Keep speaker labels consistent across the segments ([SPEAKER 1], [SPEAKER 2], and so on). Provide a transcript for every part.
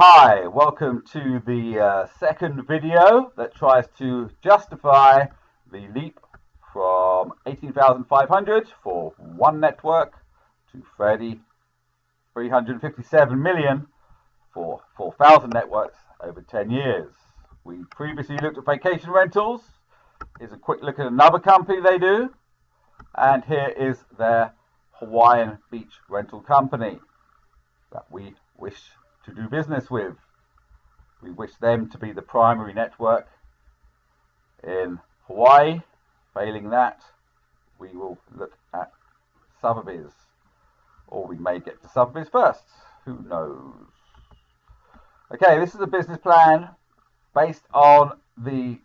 [SPEAKER 1] Hi, welcome to the second video that tries to justify the leap from 18,500 for one network to 357 million for 4,000 networks over 10 years. We previously looked at vacation rentals. Here's a quick look at another company they do. And here is their Hawaiian beach rental company that we wish to do business with. We wish them to be the primary network in Hawaii. Failing that, we will look at Sotheby's, or we may get to Sotheby's first. Who knows? Okay, this is a business plan based on the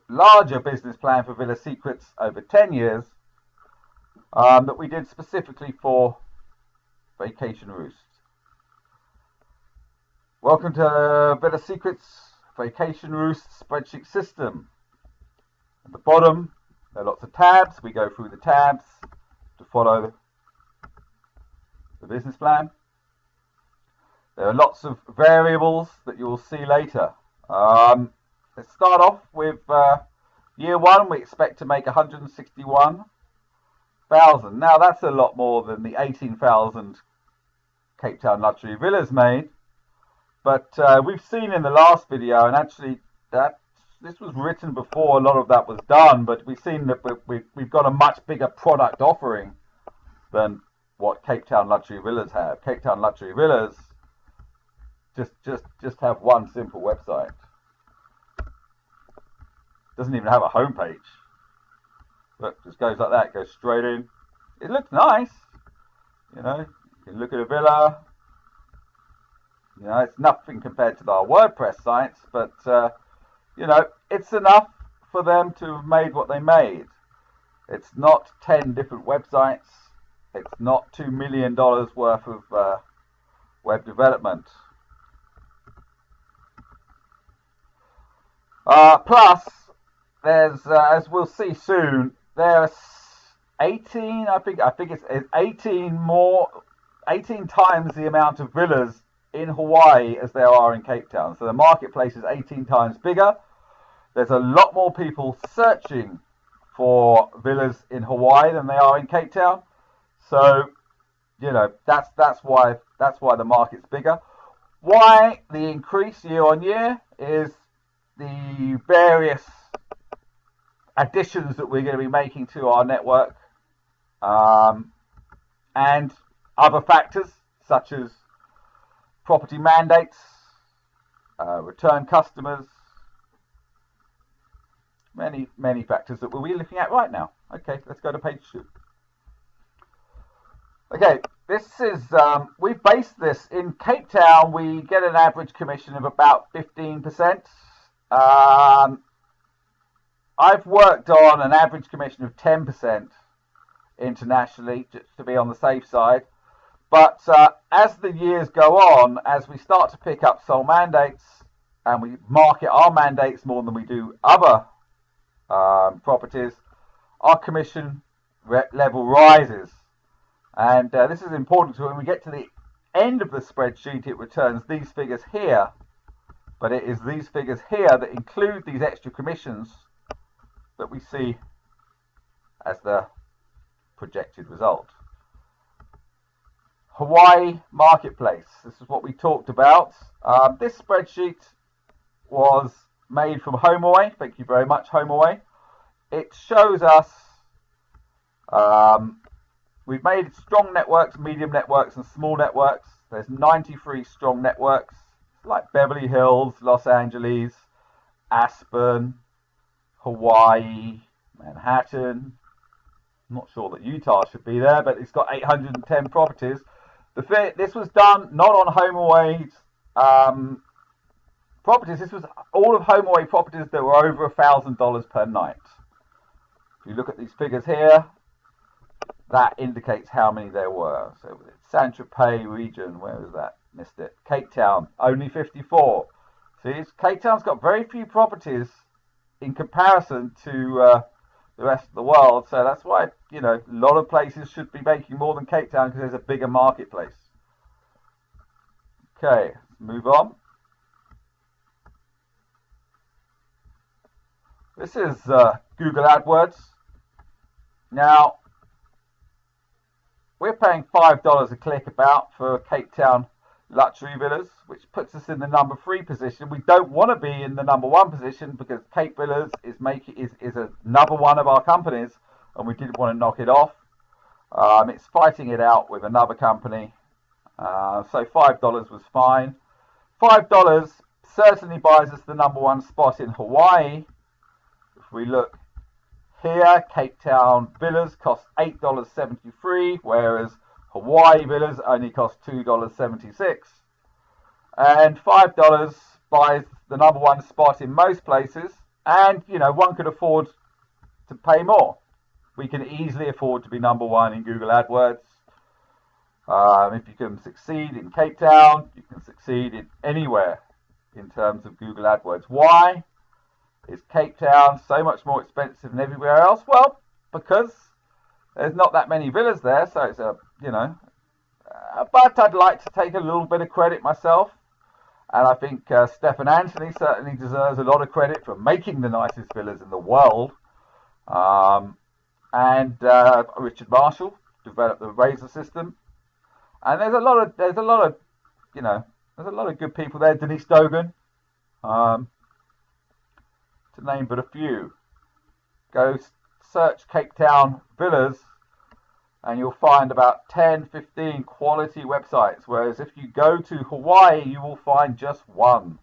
[SPEAKER 1] larger business plan for Villa Secrets over 10 years that we did specifically for Vacation Roost. Welcome to Villa Secrets Vacation Roost spreadsheet system. At the bottom, there are lots of tabs. We go through the tabs to follow the business plan. There are lots of variables that you will see later. Let's start off with year one. We expect to make 161,000. Now that's a lot more than the 18,000 Cape Town luxury villas made. But we've seen in the last video, and actually this was written before a lot of that was done, but we've seen that we've got a much bigger product offering than what Cape Town luxury villas have. Cape Town luxury villas just have one simple website. Doesn't even have a homepage. Look, just goes like that, goes straight in. It looks nice, you know. You can look at a villa. You know, it's nothing compared to our WordPress sites, but you know, it's enough for them to have made what they made. It's not 10 different websites. It's not $2 million worth of web development. Plus, there's as we'll see soon, there's 18. I think it's 18 times the amount of villas in Hawaii as there are in Cape Town. So the marketplace is 18 times bigger. There's a lot more people searching for villas in Hawaii than they are in Cape Town. So, you know, that's why the market's bigger. Why the increase year on year is the various additions that we're going to be making to our network, and other factors such as property mandates, return customers, many factors that we'll be looking at right now. Okay, let's go to page 2. Okay, this is, we've based this in Cape Town. We get an average commission of about 15%. I've worked on an average commission of 10% internationally, just to be on the safe side. But as the years go on, as we start to pick up sole mandates and we market our mandates more than we do other properties, our commission level rises. And this is important, so when we get to the end of the spreadsheet, it returns these figures here. But it is these figures here that include these extra commissions that we see as the projected result. Hawaii marketplace. This is what we talked about. This spreadsheet was made from HomeAway. Thank you very much, HomeAway. It shows us we've made strong networks, medium networks, and small networks. There's 93 strong networks like Beverly Hills, Los Angeles, Aspen, Hawaii, Manhattan. I'm not sure that Utah should be there, but it's got 810 properties. This was done not on HomeAway's properties. This was all of HomeAway properties that were over $1,000 per night. If you look at these figures here, that indicates how many there were. So San Tropez region, where was that? Missed it. Cape Town, only 54. See, Cape Town's got very few properties in comparison to the rest of the world. So that's why, you know, a lot of places should be making more than Cape Town because there's a bigger marketplace. Okay, let's move on. This is Google AdWords. Now, we're paying $5 a click about for Cape Town luxury villas, which puts us in the number 3 position. We don't want to be in the number 1 position because Cape Villas is another one of our companies, and we didn't want to knock it off. It's fighting it out with another company, so $5 was fine. $5 certainly buys us the number 1 spot in Hawaii. If we look here, Cape Town villas cost $8.73, whereas Hawaii villas only cost $2.76. And $5 buys the number 1 spot in most places, and one could afford to pay more. We can easily afford to be number 1 in Google AdWords. If you can succeed in Cape Town, you can succeed in anywhere in terms of Google AdWords. Why is Cape Town so much more expensive than everywhere else? Well, because there's not that many villas there, so it's but I'd like to take a little bit of credit myself, and I think Stephen Anthony certainly deserves a lot of credit for making the nicest villas in the world. And Richard Marshall developed the Razor system, and there's a lot of good people there. Denise Dogan, to name but a few. Go search Cape Town villas, and you'll find about 10, 15 quality websites, whereas if you go to Hawaii, you will find just one.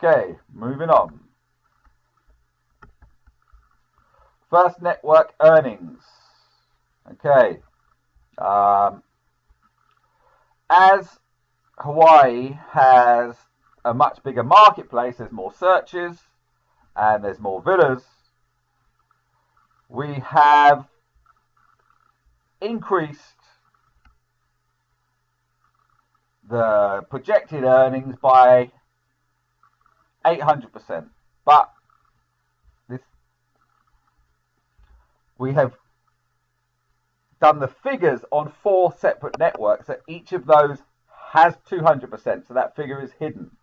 [SPEAKER 1] Okay, moving on. First network earnings. Okay. As Hawaii has a much bigger marketplace, there's more searches and there's more villas, we have increased the projected earnings by 800%. But we have done the figures on 4 separate networks, so each of those has 200%, so that figure is hidden.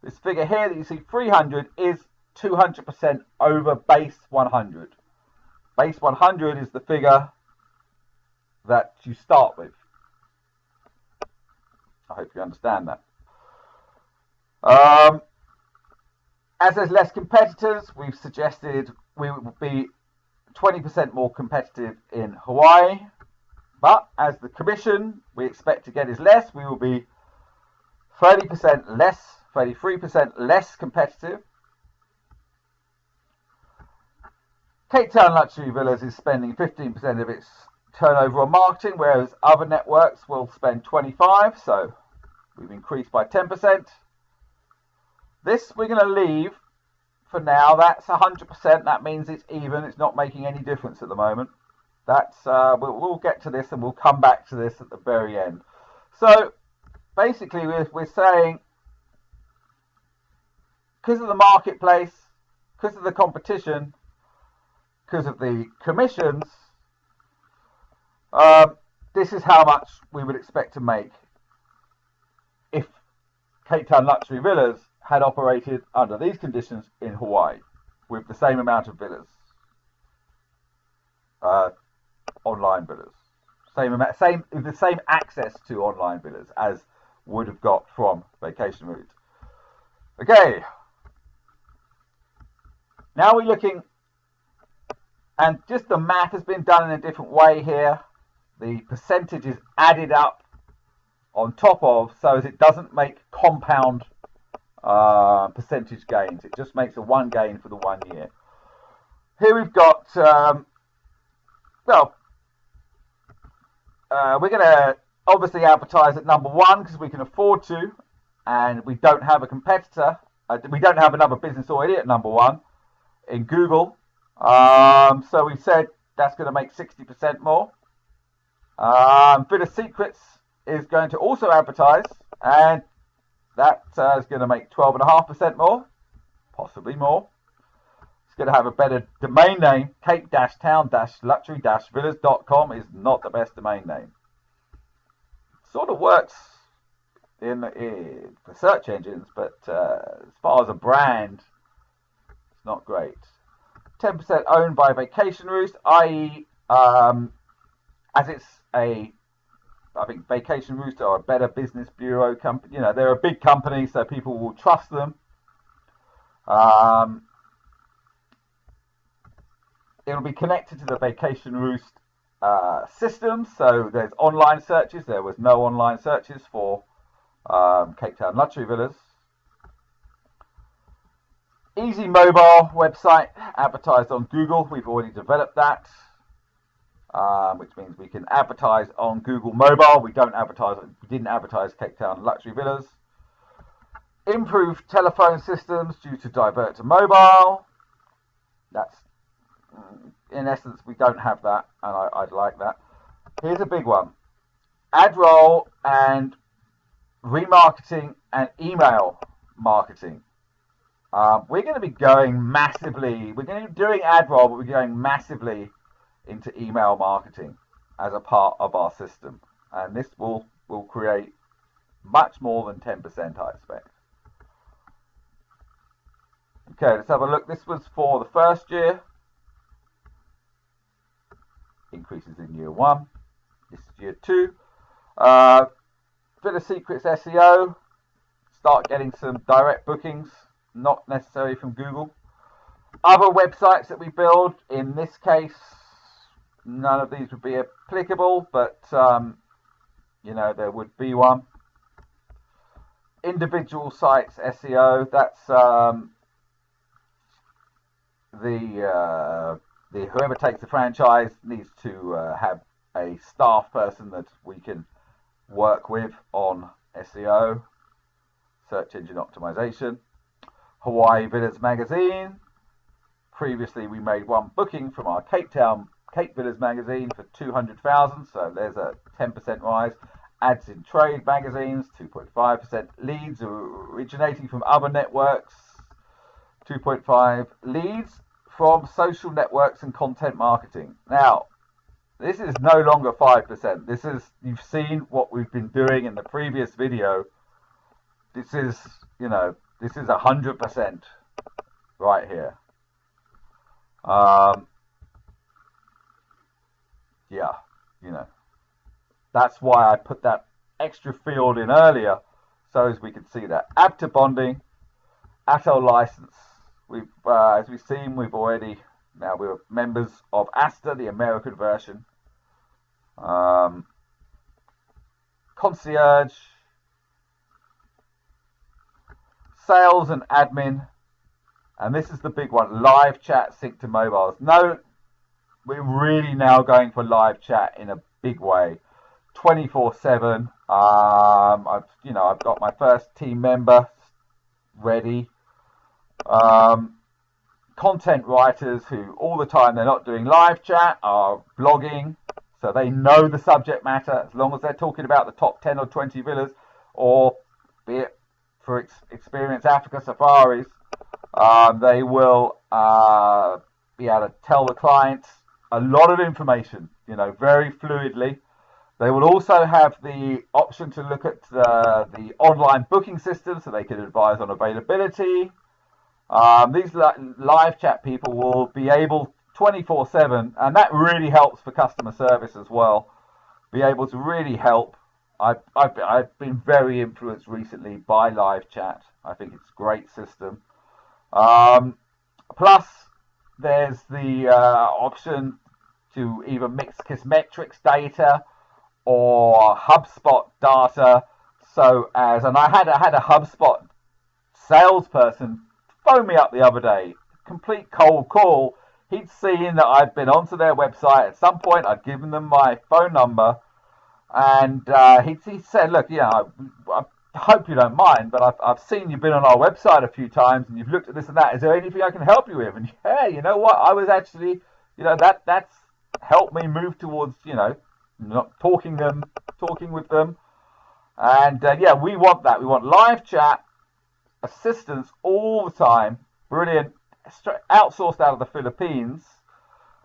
[SPEAKER 1] This figure here that you see, 300, is 200% over base 100. Base 100 is the figure that you start with. I hope you understand that. As there's less competitors, we've suggested we will be 20% more competitive in Hawaii, but as the commission we expect to get is less, we will be 30% less, 33% less competitive. Cape Town Luxury Villas is spending 15% of its turnover on marketing, whereas other networks will spend 25%, so we've increased by 10%. This we're going to leave for now. That's 100%. That means it's even. It's not making any difference at the moment. That's we'll get to this, and we'll come back to this at the very end. So basically, we're saying, because of the marketplace, because of the competition, because of the commissions, this is how much we would expect to make if Cape Town Luxury Villas had operated under these conditions in Hawaii with the same amount of villas, online villas, the same access to online villas as would have got from Vacation Roost. Okay, now we're looking, and just the math has been done in a different way here. The percentage is added up on top of, so as it doesn't make compound percentage gains. It just makes a one gain for the 1 year. Here we've got, we're going to obviously advertise at number 1 because we can afford to, and we don't have a competitor. We don't have another business already at number 1 in Google. So we said that's going to make 60% more. Villa Secrets is going to also advertise, and that is going to make 12.5% more, possibly more. It's going to have a better domain name. Cape-town-luxury-villas.com is not the best domain name. Sort of works in the search engines, but as far as a brand, it's not great. 10% owned by Vacation Roost, i.e., as it's I think Vacation Roost are a better business bureau company. You know, they're a big company, so people will trust them. It'll be connected to the Vacation Roost system, so there's online searches. There was no online searches for Cape Town Luxury Villas. Easy mobile website advertised on Google. We've already developed that, which means we can advertise on Google Mobile. We didn't advertise Cape Town Luxury Villas. Improved telephone systems due to divert to mobile. That's, in essence, we don't have that, and I'd like that. Here's a big one. Ad roll and remarketing and email marketing. We're going to be going massively. We're going to be doing ad roll, but we're going massively into email marketing as a part of our system, and this will create much more than 10%, I expect. Okay, let's have a look. This was for the first year. Increases in year 1. This is year 2. Villa Secrets SEO. Start getting some direct bookings, not necessarily from Google. Other websites that we build, in this case, none of these would be applicable, but you know, there would be one. Individual sites SEO, that's whoever takes the franchise needs to have a staff person that we can work with on SEO, search engine optimization. Hawaii Villas magazine. Previously, we made one booking from our Cape Villas magazine for 200,000, so there's a 10% rise. Ads in trade magazines, 2.5%. Leads originating from other networks, 2.5. Leads from social networks and content marketing. Now, this is no longer 5%. This is, you've seen what we've been doing in the previous video. This is, you know, this is 100% right here. Yeah, you know, that's why I put that extra field in earlier, so as we could see that. ABTA bonding, ATO license. We've, as we've seen, we're members of ASTA, the American version. Concierge, sales and admin, and this is the big one, live chat sync to mobiles. No, we're really now going for live chat in a big way, 24/7. I've got my first team member ready. Content writers who all the time they're not doing live chat are blogging, so they know the subject matter. As long as they're talking about the top 10 or 20 villas, or be it for Experience Africa Safaris, they will be able to tell the clients a lot of information, you know, very fluidly. They will also have the option to look at the online booking system, so they can advise on availability. These live chat people will be able 24/7, and that really helps for customer service as well. Be able to really help. I've been very influenced recently by live chat. I think it's a great system. Plus, there's the option to either mix Kissmetrics data or HubSpot data. So and I had a HubSpot salesperson phoned me up the other day, complete cold call. He'd seen that I'd been onto their website. At some point, I'd given them my phone number, and he said, look, I hope you don't mind, but I've seen you've been on our website a few times, and you've looked at this and that. Is there anything I can help you with? And yeah, you know what? I was actually, that's helped me move towards, not talking with them. And yeah, we want that. We want live chat, assistance all the time. Brilliant. outsourced out of the Philippines,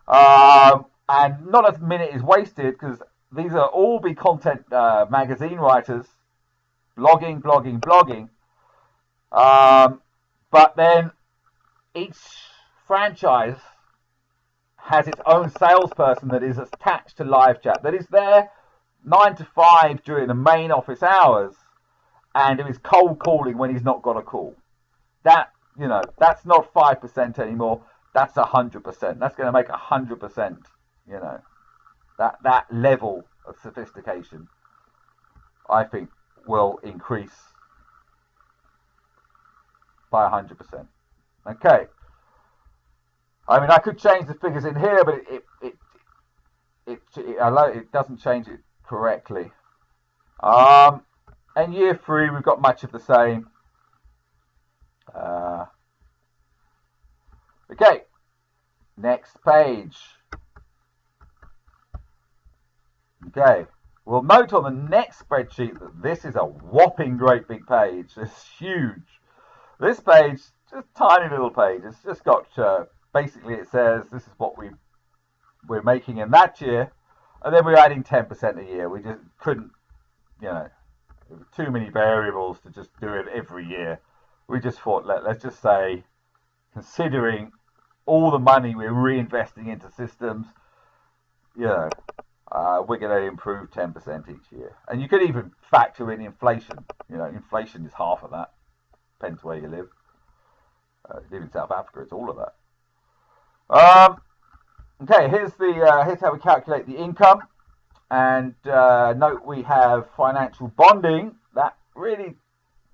[SPEAKER 1] and not a minute is wasted because these are all be content magazine writers, blogging. But then each franchise has its own salesperson that is attached to live chat, that is there 9 to 5 during the main office hours, and it is cold calling when he's not got a call. That, that's not 5% anymore. That's 100%. That's going to make 100%. That level of sophistication, I think, will increase by 100%. Okay. I mean, I could change the figures in here, but it doesn't change it correctly. And year 3, we've got much of the same. Okay, next page. Okay, we'll note on the next spreadsheet that this is a whopping great big page. It's huge. This page, just tiny little page. It's just got, basically it says this is what we're making in that year, and then we're adding 10% a year. We just couldn't, there were too many variables to just do it every year. We just thought, let's just say, considering all the money we're reinvesting into systems, we're going to improve 10% each year. And you could even factor in inflation. Inflation is half of that. Depends where you live. Live in South Africa, it's all of that. Okay, here's how we calculate the income. And note we have financial bonding. That really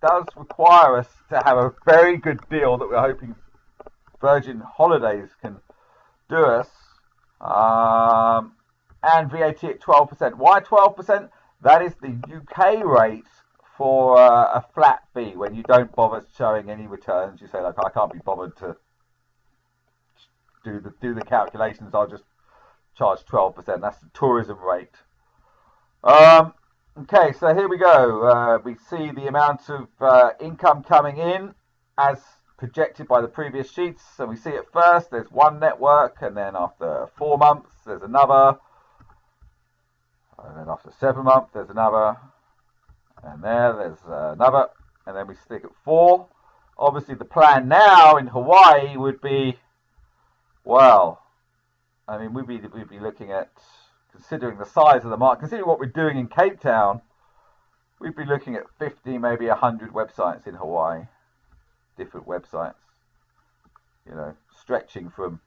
[SPEAKER 1] does require us to have a very good deal that we're hoping Virgin Holidays can do us. And VAT at 12%. Why 12%? That is the UK rate for a flat fee when you don't bother showing any returns. You say, like, I can't be bothered to do the calculations. I'll just charge 12%. That's the tourism rate. Okay, so here we go. We see the amount of income coming in as projected by the previous sheets. So we see it first, there's one network, and then after 4 months, there's another. And then after 7 months, there's another. And there's another. And then we stick at 4. Obviously, the plan now in Hawaii would be, well, I mean, we'd be looking at, considering the size of the market, considering what we're doing in Cape Town, we'd be looking at 50, maybe 100 websites in Hawaii. Different websites, stretching from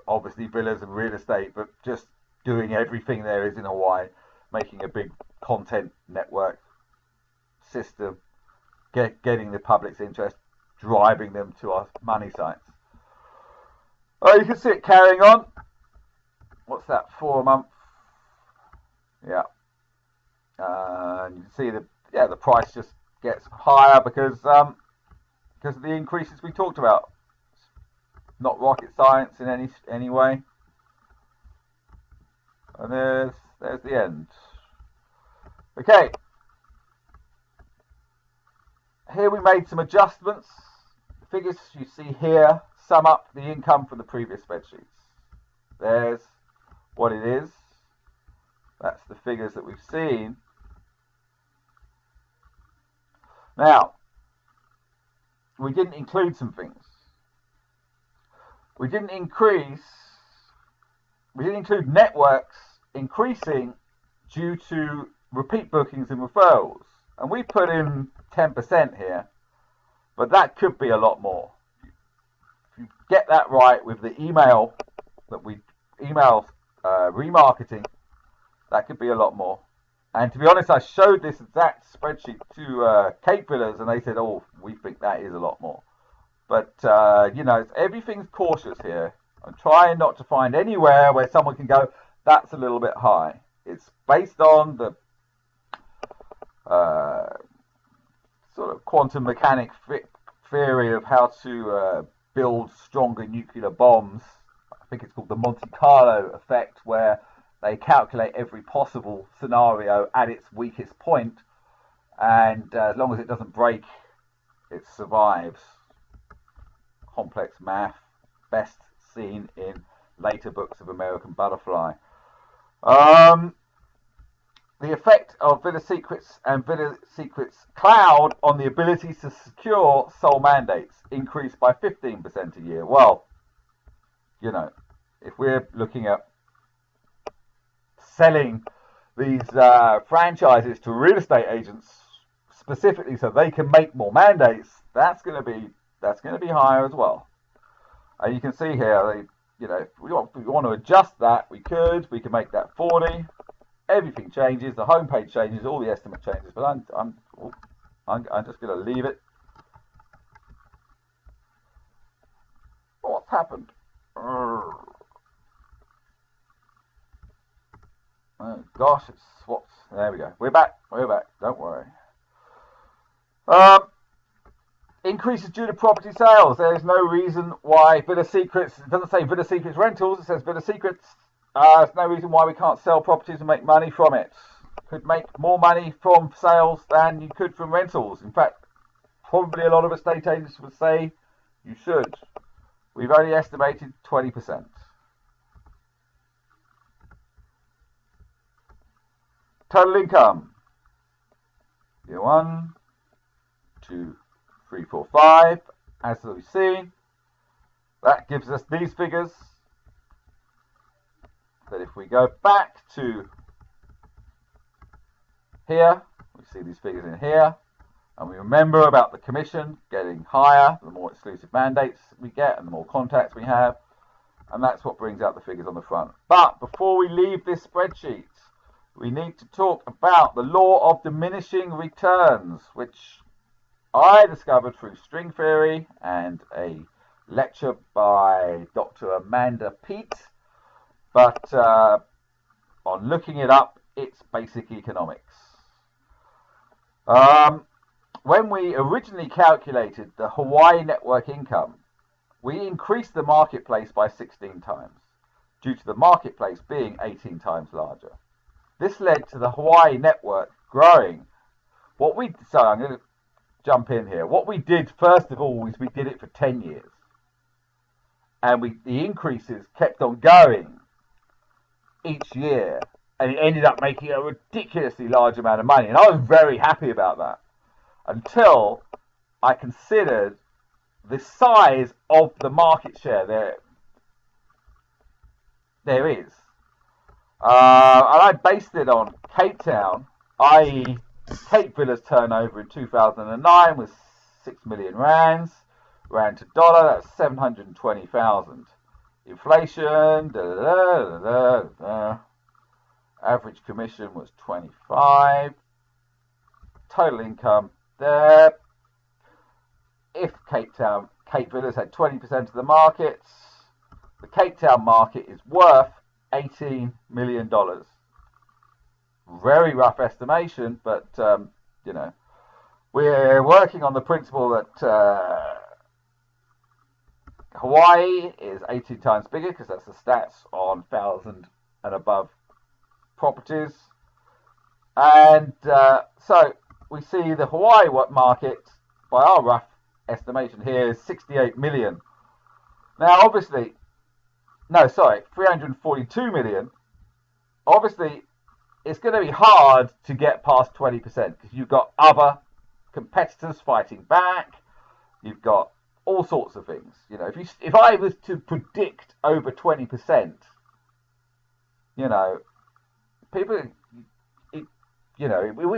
[SPEAKER 1] obviously villas and real estate, but just doing everything there is in Hawaii, making a big content network system, getting the public's interest, driving them to our money sites. Oh, you can see it carrying on. What's that, 4 months? Yeah. You can see the price just gets higher because of the increases we talked about. It's not rocket science in any way. And there's the end. Okay. Here we made some adjustments. The figures you see here sum up the income from the previous spreadsheets. There's what it is. That's the figures that we've seen. Now, we didn't include some things. We didn't include networks increasing due to repeat bookings and referrals. And we put in 10% here, but that could be a lot more. If you get that right with the email remarketing, that could be a lot more. And to be honest, I showed this exact spreadsheet to Cape Villas, and they said, "Oh, we think that is a lot more." But everything's cautious here. I'm trying not to find anywhere where someone can go, "That's a little bit high." It's based on the sort of quantum mechanic theory of how to build stronger nuclear bombs. I think it's called the Monte Carlo effect, where they calculate every possible scenario at its weakest point, and as long as it doesn't break, it survives. complex math, best seen in later books of American Butterfly. The effect of Villa Secrets and Villa Secrets Cloud on the ability to secure sole mandates increased by 15% a year. Well, you know, if we're looking at selling these franchises to real estate agents specifically so they can make more mandates, that's going to be higher as well. And you can see here, if we want to adjust that, we can make that 40. Everything changes, the home page changes, all the estimate changes, but I'm just going to leave it. What's happened? Oh gosh, it's swapped. There we go. We're back. Don't worry. Increases due to property sales. There is no reason why Villa Secrets, it doesn't say Villa Secrets Rentals, it says Villa Secrets. There's no reason why we can't sell properties and make money from it. Could make more money from sales than you could from rentals. In fact, probably a lot of estate agents would say you should. We've only estimated 20%. Total income. Year 1, 2, 3, 4, 5. As we see, that gives us these figures. But if we go back to here, we see these figures in here, and we remember about the commission getting higher the more exclusive mandates we get and the more contacts we have, and that's what brings out the figures on the front. But before we leave this spreadsheet, we need to talk about the law of diminishing returns, which I discovered through string theory and a lecture by Dr. Amanda Peet. But on looking it up, it's basic economics. When we originally calculated the Hawaii network income, we increased the marketplace by 16 times, due to the marketplace being 18 times larger. This led to the Hawaii network growing. So I'm going to jump in here. What we did, first of all, is we did it for 10 years. And the increases kept on going each year, and it ended up making a ridiculously large amount of money, and I was very happy about that until I considered the size of the market share there is, and I based it on Cape Town, i.e. Cape Villa's turnover in 2009 was 6 million rands, rand to dollar, that's 720,000. Inflation, average commission was 25. Total income there. If Cape Villas had 20% of the market, the Cape Town market is worth $18 million. Very rough estimation, but we're working on the principle that Hawaii is 18 times bigger, because that's the stats on 1,000 and above properties. And so we see the Hawaii market, by our rough estimation here, is 68 million. Now, obviously, 342 million. Obviously, it's going to be hard to get past 20%, because you've got other competitors fighting back. You've got all sorts of things. If I was to predict over 20%, people, it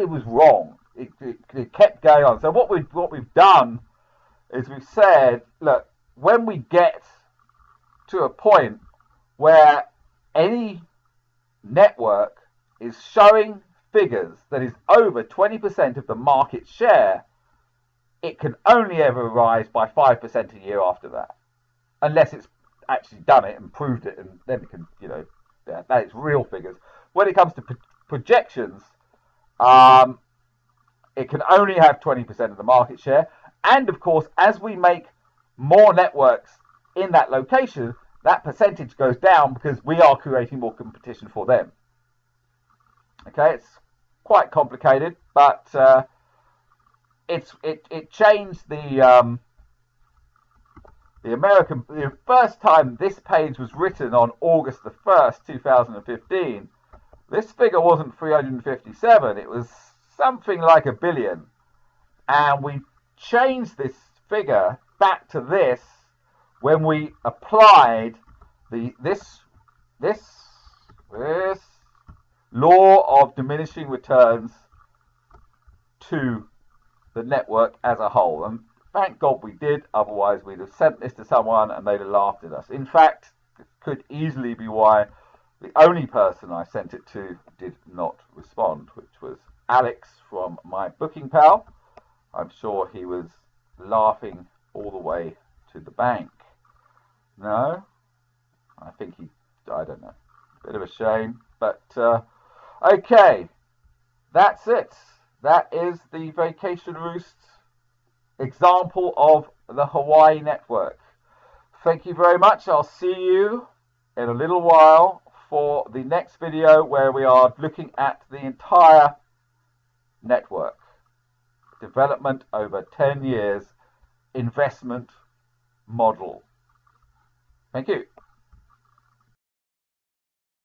[SPEAKER 1] was wrong. It kept going on. So what we've done is we've said, look, when we get to a point where any network is showing figures that is over 20% of the market share, it can only ever rise by 5% a year after that, unless it's actually done it and proved it, and then it can, that is real figures. When it comes to projections, it can only have 20% of the market share, and of course, as we make more networks in that location, that percentage goes down because we are creating more competition for them. Okay, it's quite complicated, but it changed the The first time this page was written on August the 1st, 2015, this figure wasn't 357, it was something like $1 billion. And we changed this figure back to this when we applied this law of diminishing returns to the network as a whole. And thank God we did, otherwise we'd have sent this to someone and they'd have laughed at us. In fact, it could easily be why the only person I sent it to did not respond, which was Alex from My Booking Pal. I'm sure he was laughing all the way to the bank. No? I think I don't know. Bit of a shame, but okay. That's it. That is the Vacation Roost example of the Hawaii network. Thank you very much. I'll see you in a little while for the next video where we are looking at the entire network. Development over 10 years, investment model. Thank you.